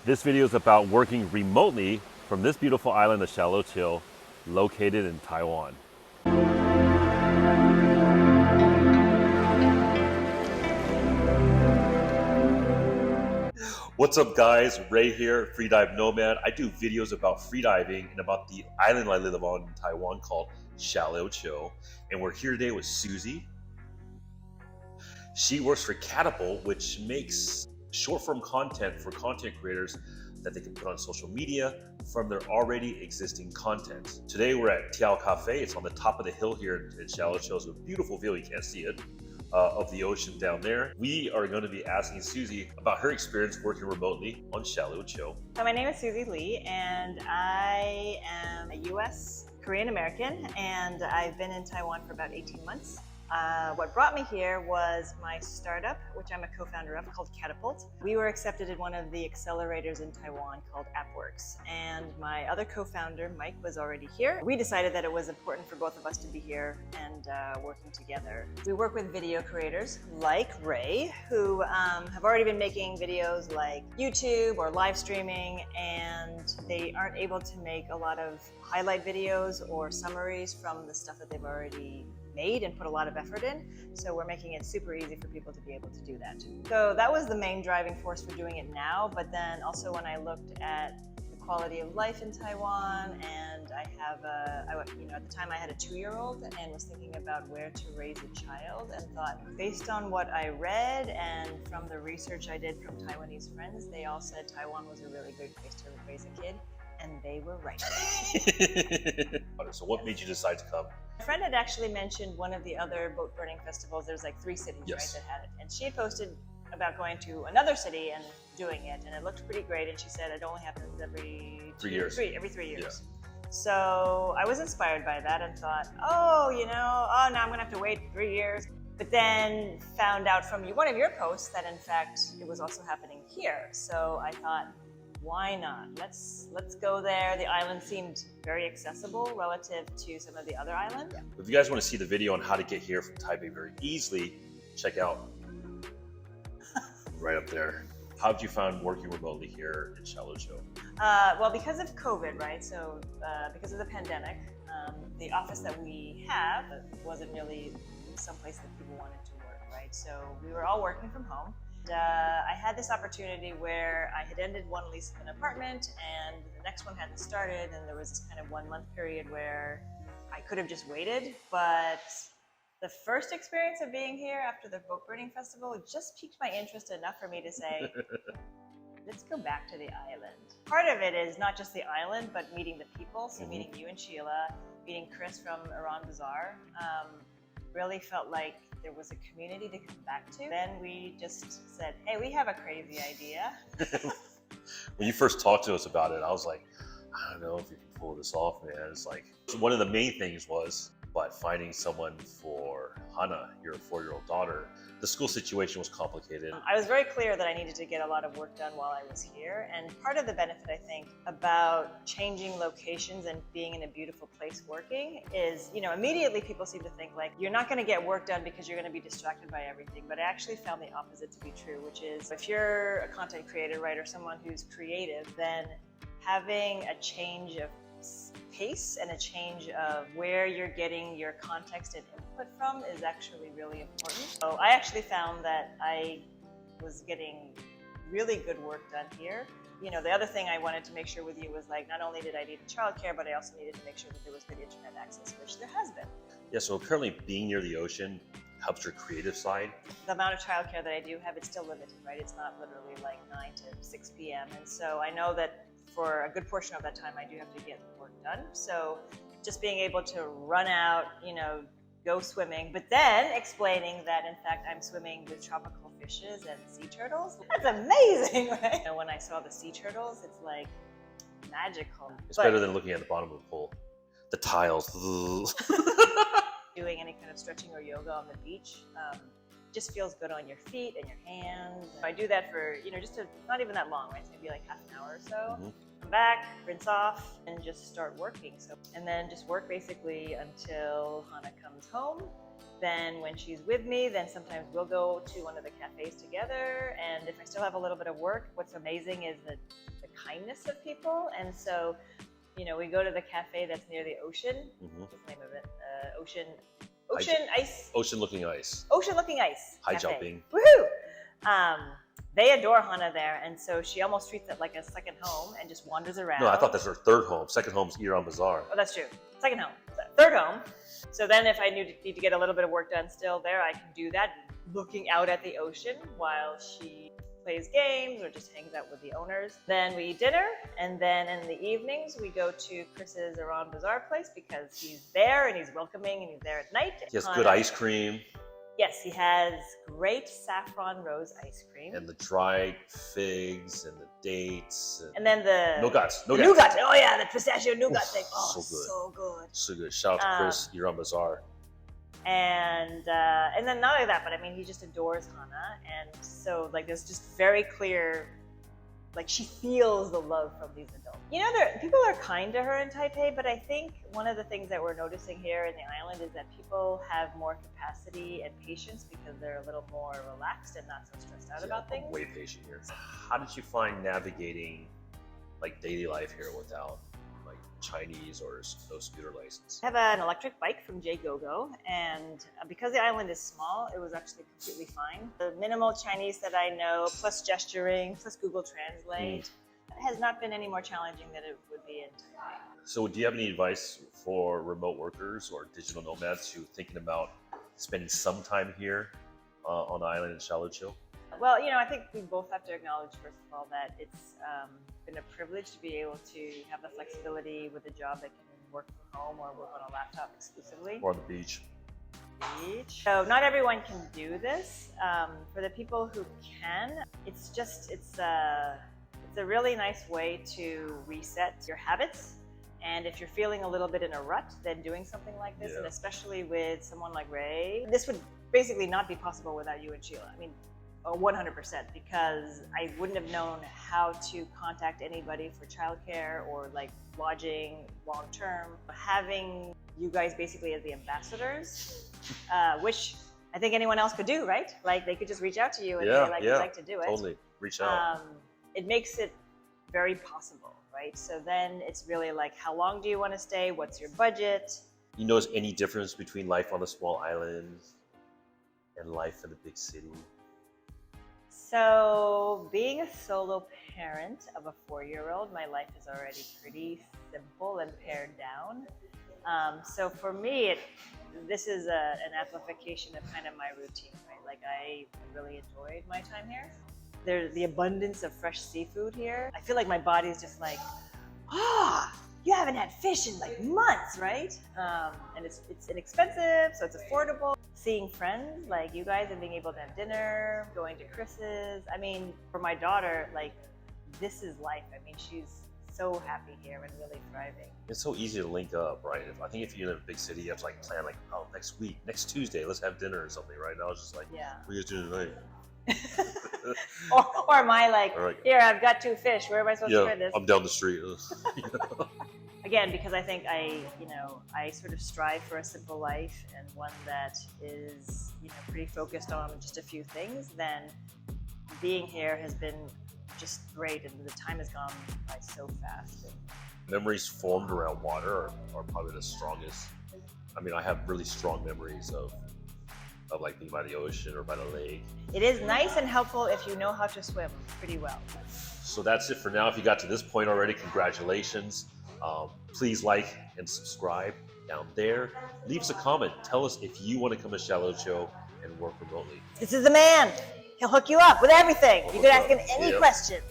This video is about working remotely from this beautiful island of Xiaoluqiu, located in Taiwan. What's up guys, Ray here, Freedive Nomad. I do videos about freediving and about the island I live on in Taiwan called Xiaoluqiu. And we're here today with Susie. She works for Catapult, which makes short form content for content creators that they can put on social media from their already existing content. Today we're at Tiao Cafe. It's on the top of the hill here in Xiaoluqiu. It's a beautiful view, you can't see it, of the ocean down there. We are going to be asking Susie about her experience working remotely on Xiaoluqiu. So my name is Susie Lee, and I am a US Korean American, and I've been in Taiwan for about 18 months. What brought me here was my startup, which I'm a co-founder of, called Catapult. We were accepted in one of the accelerators in Taiwan called AppWorks, and my other co-founder, Mike, was already here. We decided that it was important for both of us to be here and working together. We work with video creators like Ray, who have already been making videos like YouTube or live streaming, and they aren't able to make a lot of highlight videos or summaries from the stuff that they've already made and put a lot of effort in. So we're making it super easy for people to be able to do that. So that was the main driving force for doing it now. But then also when I looked at the quality of life in Taiwan, and I have at the time I had a 2-year-old and was thinking about where to raise a child, and thought, based on what I read and from the research I did from Taiwanese friends, they all said Taiwan was a really good place to raise a kid. And they were right. So what made you decide to come? A friend had actually mentioned one of the other boat burning festivals. There's like 3 cities, Yes. right, that had it. And she had posted about going to another city and doing it, and it looked pretty great. And she said it only happens every 3 years. Every 3 years. Yeah. So I was inspired by that and thought, now I'm gonna have to wait 3 years. But then found out from one of your posts that in fact it was also happening here. So I thought, why not? Let's go there. The island seemed very accessible relative to some of the other islands. If you guys want to see the video on how to get here from Taipei very easily, check out right up there. How did you find working remotely here in Xiaoluqiu? Well, because of COVID, right? So because of the pandemic, the office that we have wasn't really someplace that people wanted to work, right? So we were all working from home. I had this opportunity where I had ended one lease of an apartment and the next one hadn't started, and there was this kind of 1-month period where I could have just waited, but the first experience of being here after the boat burning festival just piqued my interest enough for me to say, let's go back to the island. Part of it is not just the island, but meeting the people. So meeting you and Sheila, meeting Chris from Iran Bazaar, really felt like there was a community to come back to. Then we just said, hey, we have a crazy idea. When you first talked to us about it, I was like, I don't know if you can pull this off, man. It's like, one of the main things was, finding someone for Hannah, your 4-year-old daughter. The school situation was complicated. I was very clear that I needed to get a lot of work done while I was here. And part of the benefit, I think, about changing locations and being in a beautiful place working is, immediately people seem to think like, you're not going to get work done because you're going to be distracted by everything. But I actually found the opposite to be true, which is if you're a content creator, right, or someone who's creative, then having a change of pace and a change of where you're getting your context and input from is actually really important. So I actually found that I was getting really good work done here. The other thing I wanted to make sure with you was like, not only did I need childcare, but I also needed to make sure that there was good internet access, which there has been. Yeah, so currently being near the ocean helps your creative side. The amount of childcare that I do have, it's still limited, right? It's not literally like 9 to 6 p.m. And so I know that for a good portion of that time, I do have to get work done. So just being able to run out, go swimming, but then explaining that in fact I'm swimming with tropical fishes and sea turtles. That's amazing, right? When I saw the sea turtles, it's like magical. It's better than looking at the bottom of the pool. The tiles. Doing any kind of stretching or yoga on the beach just feels good on your feet and your hands. I do that for, not even that long, right? It's maybe like half an hour or so. Come back, rinse off, and just start working. And then just work basically until Hannah comes home. Then when she's with me, then sometimes we'll go to one of the cafes together. And if I still have a little bit of work, what's amazing is that kindness of people. And so, you know, we go to the cafe that's near the ocean. What's the name of it? Ocean Ice. Ocean Looking Ice. Ocean Looking Ice. High Cafe. jumping. Woohoo! They adore Hana there, and so she almost treats it like a second home and just wanders around. No, I thought that's her third home. Second home's Iran Bazaar. Oh, that's true. Second home. Third home. So then if I need to get a little bit of work done still there, I can do that looking out at the ocean while she plays games or just hangs out with the owners. Then we eat dinner, and then in the evenings we go to Chris's Iran Bazaar place because he's there and he's welcoming and he's there at night. He has good ice cream. Yes, he has great saffron rose ice cream. And the dried figs and the dates. And then the Nougats. Nougat. Oh yeah, the pistachio nougat thing. Oh, so good. so good. So good. Shout out to Chris, Iran Bazaar. And then not only that, but I mean, he just adores Hana. And so like there's just very clear, like she feels the love from these adults. You know, people are kind to her in Taipei, but I think one of the things that we're noticing here in the island is that people have more capacity and patience because they're a little more relaxed and not so stressed out about things. I'm way patient here. How did you find navigating like daily life here without like Chinese or no scooter license? I have an electric bike from JGoGo, and because the island is small, it was actually completely fine. The minimal Chinese that I know, plus gesturing, plus Google Translate, has not been any more challenging than it would be in Taipei. So do you have any advice for remote workers or digital nomads who are thinking about spending some time here on the island in Xiaoluqiu? Well, you know, I think we both have to acknowledge, first of all, that it's been a privilege to be able to have the flexibility with a job that can work from home or work on a laptop exclusively. Or on the beach. So not everyone can do this. For the people who can, it's a really nice way to reset your habits. And if you're feeling a little bit in a rut, then doing something like this, and especially with someone like Ray, this would basically not be possible without you and Sheila. I mean, 100%, because I wouldn't have known how to contact anybody for childcare or like lodging long term. Having you guys basically as the ambassadors, which I think anyone else could do, right? Like they could just reach out to you and say like, we'd like to do it. Totally, reach out. It makes it very possible, right? So then it's really like, how long do you want to stay? What's your budget? You notice any difference between life on a small island and life in a big city? So being a solo parent of a 4-year-old, my life is already pretty simple and pared down. So for me, this is an amplification of kind of my routine, right? Like I really enjoyed my time here. There's the abundance of fresh seafood here. I feel like my body is just like, you haven't had fish in like months, right? And it's inexpensive, so it's affordable. Seeing friends like you guys and being able to have dinner, going to Chris's. I mean, for my daughter, like this is life. I mean, she's so happy here and really thriving. It's so easy to link up, right? I think if you're in a big city, you have to like plan like, oh, next week, next Tuesday, let's have dinner or something. Right now, it's just like, what are you guys doing tonight? or am I like, here, I've got 2 fish. Where am I supposed to put this? I'm down the street. Again, because I think I sort of strive for a simple life and one that is, pretty focused on just a few things, then being here has been just great, and the time has gone by so fast. Memories formed around water are probably the strongest. I mean, I have really strong memories of like being by the ocean or by the lake. It is nice and helpful if you know how to swim pretty well. So that's it for now. If you got to this point already, congratulations. Please like and subscribe down there. Leave us a comment. Tell us if you want to come to Xiaoluqiu and work remotely. This is the man. He'll hook you up with everything. You can ask him any question.